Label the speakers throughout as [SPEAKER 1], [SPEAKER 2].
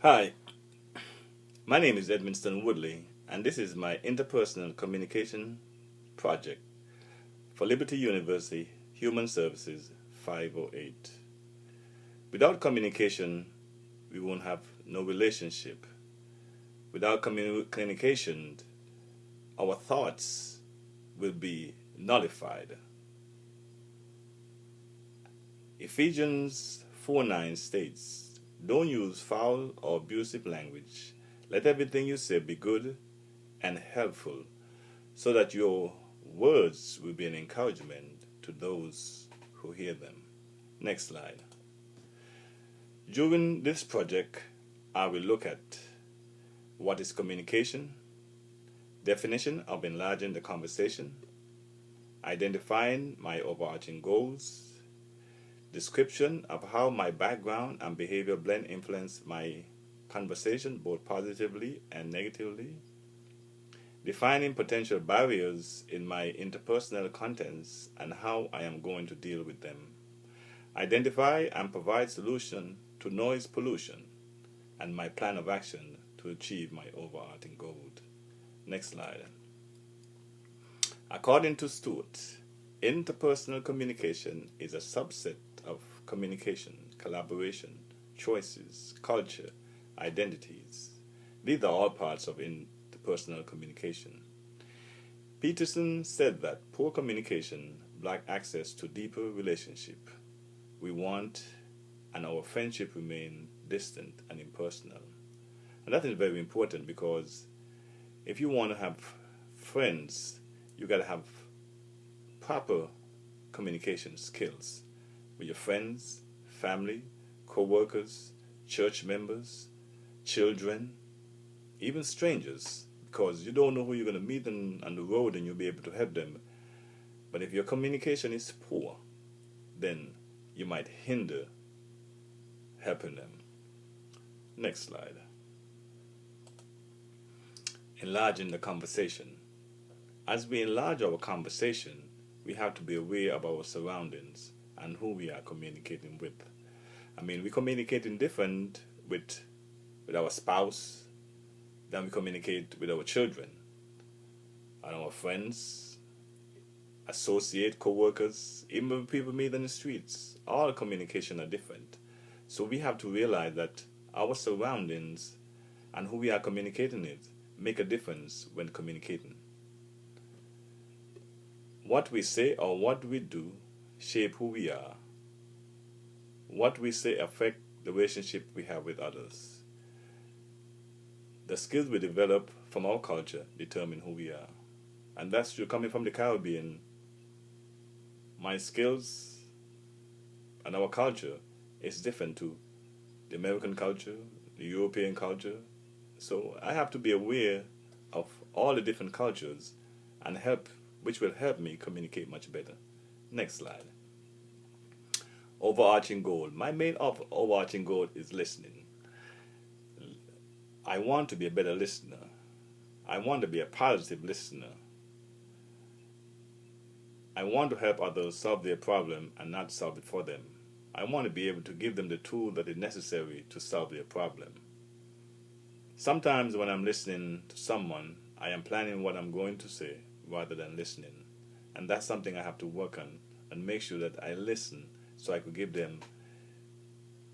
[SPEAKER 1] Hi, my name is Edmeston Woodley, and this is my interpersonal communication project for Liberty University Human Services 508. Without communication, we won't have no relationship. Without communication, our thoughts will be nullified. Ephesians 4:9 states, "Don't use foul or abusive language. Let everything you say be good and helpful, so that your words will be an encouragement to those who hear them." Next slide. During this project, I will look at what is communication, definition of enlarging the conversation, identifying my overarching goals, description of how my background and behavior blend influence my conversation both positively and negatively, defining potential barriers in my interpersonal contents and how I am going to deal with them, identify and provide solution to noise pollution, and my plan of action to achieve my overarching goal. Next slide. According to Stewart, interpersonal communication is a subset of communication, collaboration, choices, culture, identities. These are all parts of interpersonal communication. Peterson said that poor communication blocks access to deeper relationship. We want and our friendship remain distant and impersonal. And that is very important because if you want to have friends, you got to have proper communication skills with your friends, family, co-workers, church members, children, even strangers, because you don't know who you're going to meet on the road and you'll be able to help them. But if your communication is poor, then you might hinder helping them. Next slide. Enlarging the conversation. As we enlarge our conversation, we have to be aware of our surroundings and who we are communicating with. We communicating different with our spouse than we communicate with our children and our friends, associate, co-workers, even with people we meet in the streets. All communication are different. So we have to realize that our surroundings and who we are communicating with make a difference when communicating. What we say or what we do shape who we are. What we say affect the relationship we have with others. The skills we develop from our culture determine who we are. And that's true. Coming from the Caribbean, my skills and our culture is different to the American culture, the European culture. So I have to be aware of all the different cultures and which will help me communicate much better. Next slide. Overarching goal. My main overarching goal is listening. I want to be a better listener. I want to be a positive listener. I want to help others solve their problem and not solve it for them. I want to be able to give them the tool that is necessary to solve their problem. Sometimes when I'm listening to someone, I am planning what I'm going to say rather than listening. And that's something I have to work on and make sure that I listen so I could give them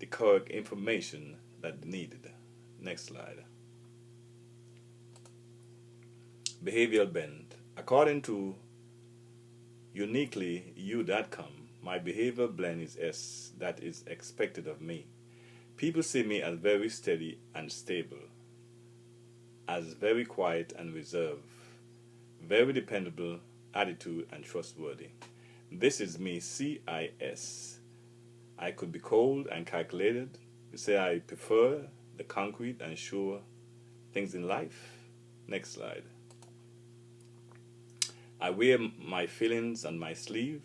[SPEAKER 1] the correct information that needed. Next slide. Behavioral bend. According to uniquelyu.com, my behavioral blend is S, that is expected of me. People see me as very steady and stable, as very quiet and reserved, very dependable, attitude, and trustworthy. This is me, CIS. I could be cold and calculated. You say I prefer the concrete and sure things in life. Next slide. I wear my feelings on my sleeve.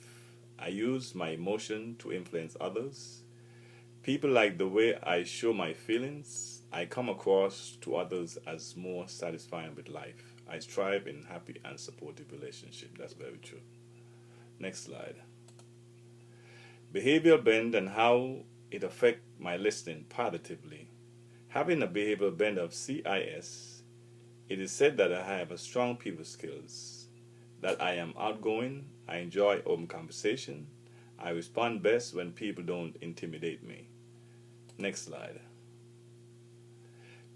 [SPEAKER 1] I use my emotion to influence others. People like the way I show my feelings. I come across to others as more satisfying with life. I strive in happy and supportive relationship. That's very true. Next slide. Behavioral bend and how it affects my listening positively. Having a behavioral blend of CIS, it is said that I have a strong people skills, that I am outgoing, I enjoy open conversation, I respond best when people don't intimidate me. Next slide.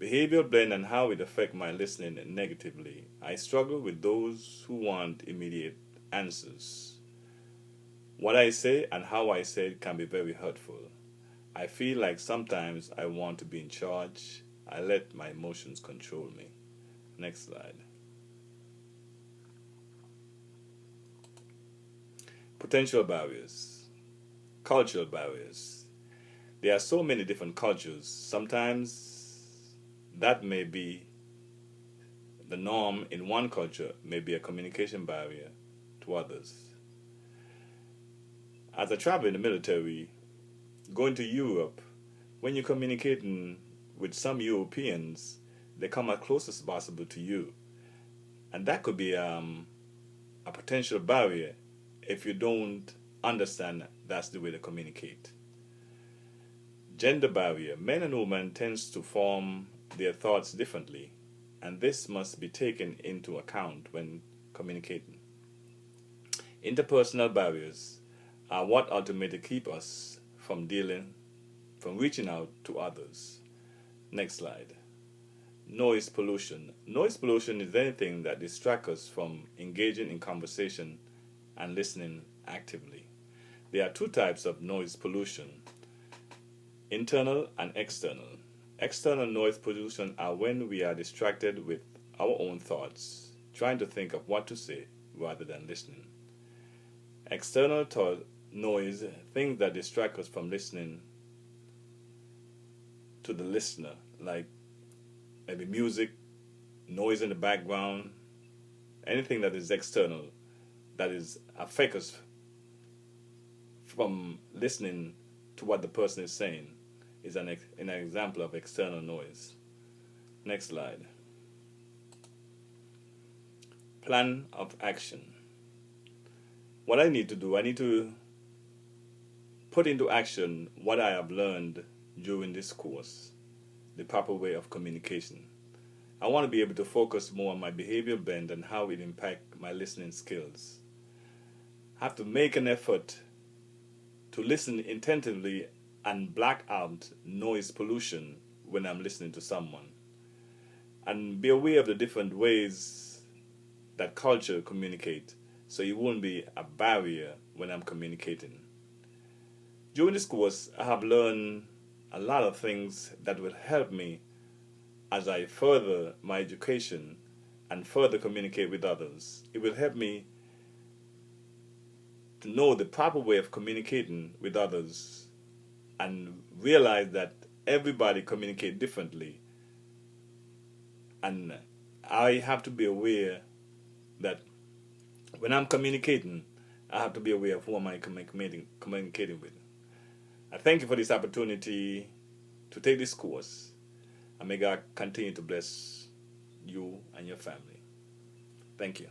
[SPEAKER 1] Behavioral blend and how it affects my listening negatively. I struggle with those who want immediate answers. What I say and how I say it can be very hurtful. I feel like sometimes I want to be in charge. I let my emotions control me. Next slide. Potential barriers. Cultural barriers. There are so many different cultures. Sometimes that may be the norm in one culture, may be a communication barrier to others. As I travel in the military, going to Europe, when you're communicating with some Europeans, they come as close as possible to you. And that could be a potential barrier if you don't understand that's the way to communicate. Gender barrier. Men and women tends to form their thoughts differently, and this must be taken into account when communicating. Interpersonal barriers are what ultimately keep us from reaching out to others. Next slide. Noise pollution. Noise pollution is anything that distracts us from engaging in conversation and listening actively. There are two types of noise pollution: internal and external. External noise pollution are when we are distracted with our own thoughts, trying to think of what to say rather than listening. External noise, things that distract us from listening to the listener, like maybe music, noise in the background, anything that is external, that is affect us from listening to what the person is saying, is an example of external noise. Next slide. Plan of action. What I need to do, I need to put into action what I have learned during this course, the proper way of communication. I want to be able to focus more on my behavior bend and how it impacts my listening skills. I have to make an effort to listen attentively and black out noise pollution when I'm listening to someone. And be aware of the different ways that culture communicate, so it won't be a barrier when I'm communicating. During this course, I have learned a lot of things that will help me as I further my education and further communicate with others. It will help me to know the proper way of communicating with others and realize that everybody communicates differently. And I have to be aware that when I'm communicating, I have to be aware of who am I communicating with. I thank you for this opportunity to take this course, and may God continue to bless you and your family. Thank you.